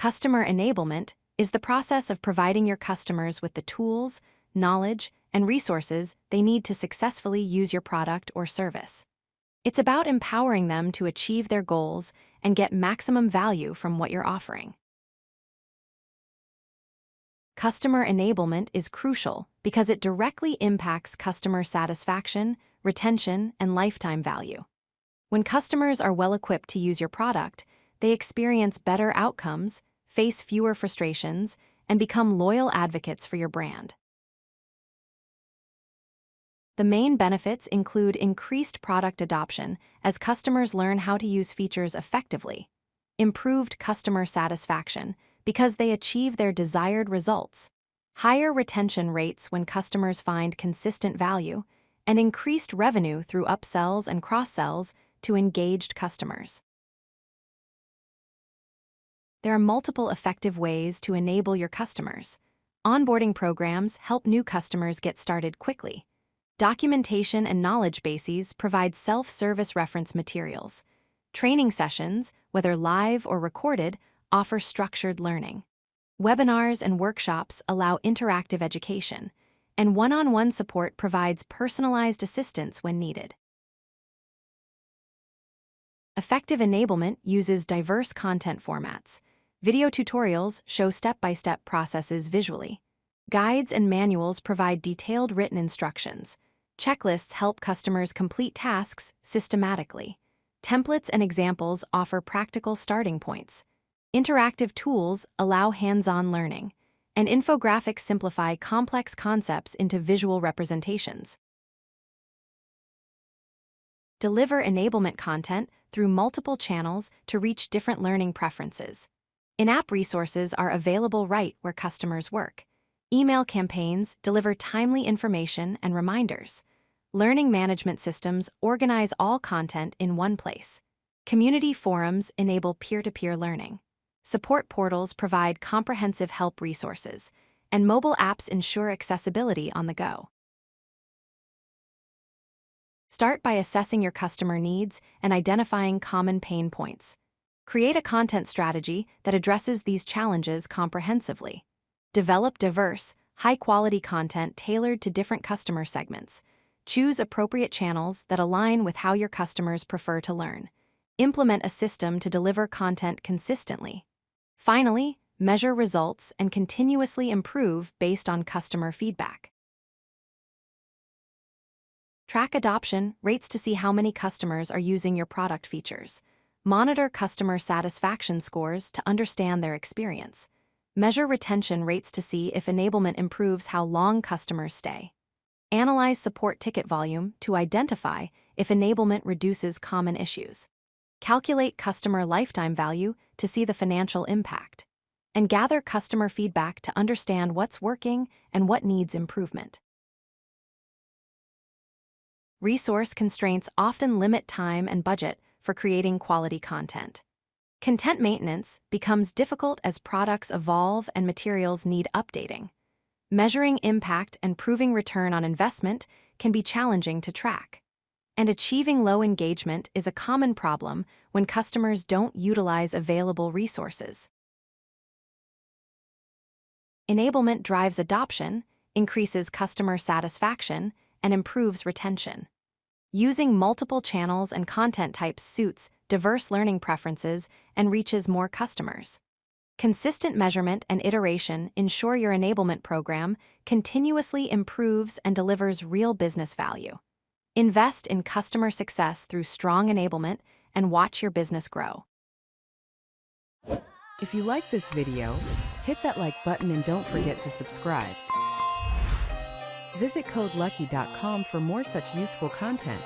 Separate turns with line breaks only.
Customer enablement is the process of providing your customers with the tools, knowledge, and resources they need to successfully use your product or service. It's about empowering them to achieve their goals and get maximum value from what you're offering. Customer enablement is crucial because it directly impacts customer satisfaction, retention, and lifetime value. When customers are well-equipped to use your product, they experience better outcomes, face fewer frustrations, and become loyal advocates for your brand. The main benefits include increased product adoption as customers learn how to use features effectively, improved customer satisfaction because they achieve their desired results, higher retention rates when customers find consistent value, and increased revenue through upsells and cross-sells to engaged customers. There are multiple effective ways to enable your customers. Onboarding programs help new customers get started quickly. Documentation and knowledge bases provide self-service reference materials. Training sessions, whether live or recorded, offer structured learning. Webinars and workshops allow interactive education, and one-on-one support provides personalized assistance when needed. Effective enablement uses diverse content formats. Video tutorials show step-by-step processes visually. Guides and manuals provide detailed written instructions. Checklists help customers complete tasks systematically. Templates and examples offer practical starting points. Interactive tools allow hands-on learning, and infographics simplify complex concepts into visual representations. Deliver enablement content through multiple channels to reach different learning preferences. In-app resources are available right where customers work. Email campaigns deliver timely information and reminders. Learning management systems organize all content in one place. Community forums enable peer-to-peer learning. Support portals provide comprehensive help resources, and mobile apps ensure accessibility on the go. Start by assessing your customer needs and identifying common pain points. Create a content strategy that addresses these challenges comprehensively. Develop diverse, high-quality content tailored to different customer segments. Choose appropriate channels that align with how your customers prefer to learn. Implement a system to deliver content consistently. Finally, measure results and continuously improve based on customer feedback. Track adoption rates to see how many customers are using your product features. Monitor customer satisfaction scores to understand their experience. Measure retention rates to see if enablement improves how long customers stay. Analyze support ticket volume to identify if enablement reduces common issues. Calculate customer lifetime value to see the financial impact. And gather customer feedback to understand what's working and what needs improvement. Resource constraints often limit time and budget for creating quality content. Content maintenance becomes difficult as products evolve and materials need updating. Measuring impact and proving return on investment can be challenging to track. And achieving low engagement is a common problem when customers don't utilize available resources. Enablement drives adoption, increases customer satisfaction, and improves retention. Using multiple channels and content types suits diverse learning preferences and reaches more customers. Consistent measurement and iteration ensure your enablement program continuously improves and delivers real business value. Invest in customer success through strong enablement and watch your business grow.
If you like this video, hit that like button and don't forget to subscribe. Visit codelucky.com for more such useful content.